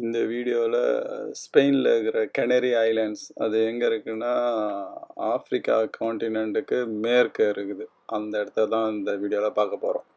இந்த வீடியோவில் ஸ்பெயினில் இருக்கிற கெனரி ஐலாண்ட்ஸ் அது எங்கே இருக்குன்னா ஆஃப்ரிக்கா காண்டினென்ட்டுக்கு மேற்கே இருக்குது. அந்த இடத்த தான் இந்த வீடியோவில் பார்க்க போகிறோம்.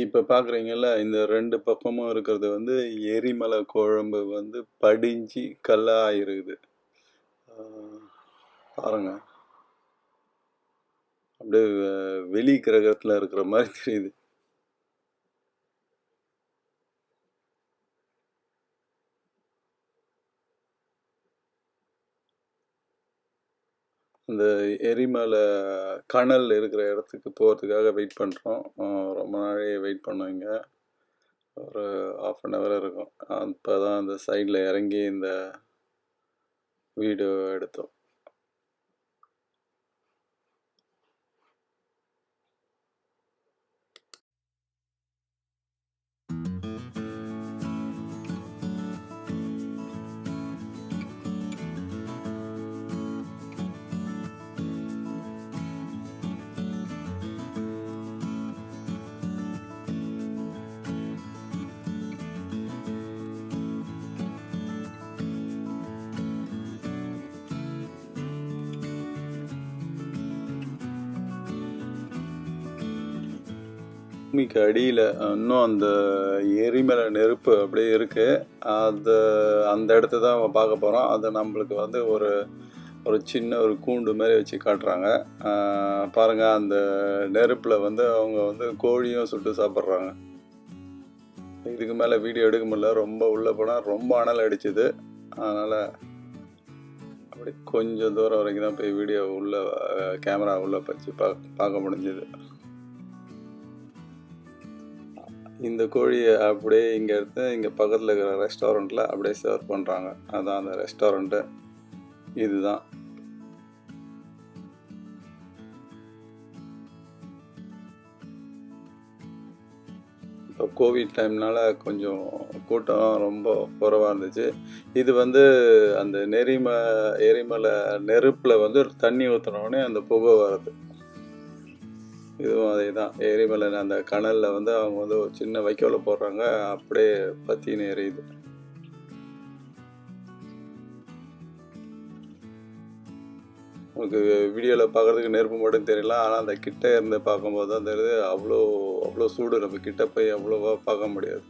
இப்போ பார்க்குறீங்கல்ல, இந்த 2 பக்கமும் இருக்கிறது வந்து எரிமலை குழம்பு வந்து படிஞ்சு கல்லா ஆயிருக்குது. பாருங்க. அப்படியே வெளி கிரகத்தில் இருக்கிற மாதிரி தெரியுது. அந்த எரிமலை கனல் இருக்கிற இடத்துக்கு போகிறதுக்காக வெயிட் பண்ணுறோம். ரொம்ப நாளே வெயிட் பண்ணோம் இங்கே. ஒரு 1/2 hour இருக்கும். அப்போ தான் அந்த சைடில் இறங்கி இந்த வீடியோ எடுத்தோம். பூமிக்கு அடியில் இன்னும் அந்த எரிமலை நெருப்பு அப்படியே இருக்குது. அந்த இடத்த தான் பார்க்க போகிறோம். அது நம்மளுக்கு வந்து ஒரு சின்ன ஒரு கூண்டு மாதிரி வச்சு காட்டுறாங்க. பாருங்கள், அந்த நெருப்பில் வந்து அவங்க வந்து கோழியும் சுட்டு சாப்பிட்றாங்க. இதுக்கு மேலே வீடியோ எடுக்க முடியல. ரொம்ப உள்ளே போனால் ரொம்ப அனல் அடிச்சுது. அதனால் அப்படி கொஞ்சம் தூரம் வரைக்கும் தான் போய் வீடியோ கேமரா உள்ளே வச்சு பார்க்க முடிஞ்சுது. இந்த கோழியை அப்படியே இங்கே எடுத்து இங்கே பக்கத்தில் இருக்கிற ரெஸ்டாரண்ட்டில் அப்படியே சர்வ் பண்ணுறாங்க. அதுதான் அந்த ரெஸ்டாரண்ட்டு. இதுதான் இப்போ கோவிட் டைம்னால கொஞ்சம் கூட்டம் ரொம்ப குறைவாக இருந்துச்சு. இது வந்து அந்த எரிமலை நெருப்பில் வந்து தண்ணி ஊற்றினோடனே அந்த புகை வர்றது. இதுவும் அதே தான். எரிமலை அந்த கனலில் வந்து அவங்க வந்து ஒரு சின்ன வைக்கோலை போடுறாங்க, அப்படியே பற்றின்னு எரியுது. உங்களுக்கு வீடியோவில் பார்க்குறதுக்கு நெருப்பு மட்டும் தெரியலாம். ஆனால் அந்த கிட்ட இருந்து பார்க்கும்போது தான் தெரியுது, அவ்வளோ சூடு. நம்ம கிட்ட போய் அவ்வளோவா பார்க்க முடியாது.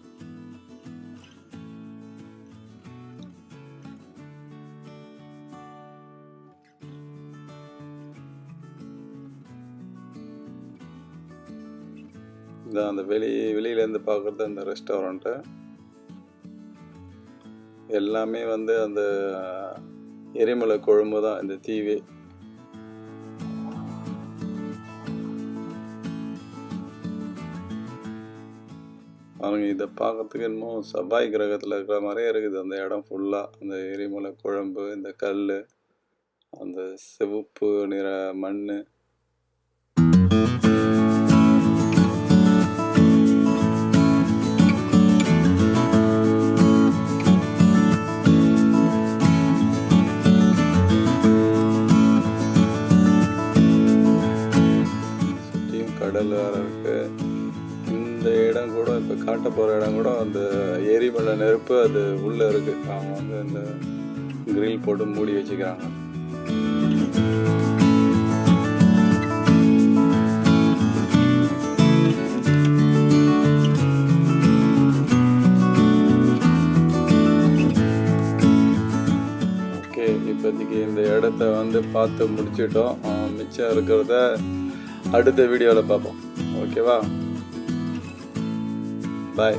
இதான் அந்த வெளியிலேருந்து பார்க்குறது அந்த ரெஸ்டாரண்ட்டு. எல்லாமே வந்து அந்த எரிமலை குழம்பு தான் இந்த தீவே. அவங்க இதை பார்க்கறதுக்கு இன்னும் செவ்வாய் கிரகத்தில் இருக்கிற மாதிரியே இருக்குது அந்த இடம் ஃபுல்லாக. அந்த எரிமலை குழம்பு, இந்த கல், அந்த சிவப்பு நிற மண். கடல் வேறு இருக்குது. இந்த இடம் கூட இப்போ காட்ட போகிற இடம் கூட அந்த எரிமலை நெருப்பு அது உள்ளே இருக்குது. அவங்க வந்து இந்த கிரில் போட்டு மூடி வச்சுக்கிறாங்க. ஓகே, இப்போதைக்கு இந்த இடத்த வந்து பார்த்து முடிச்சிட்டோம். மிச்சம் இருக்கிறத அடுத்த வீடியோவில் பார்ப்போம். ஓகேவா? பாய்.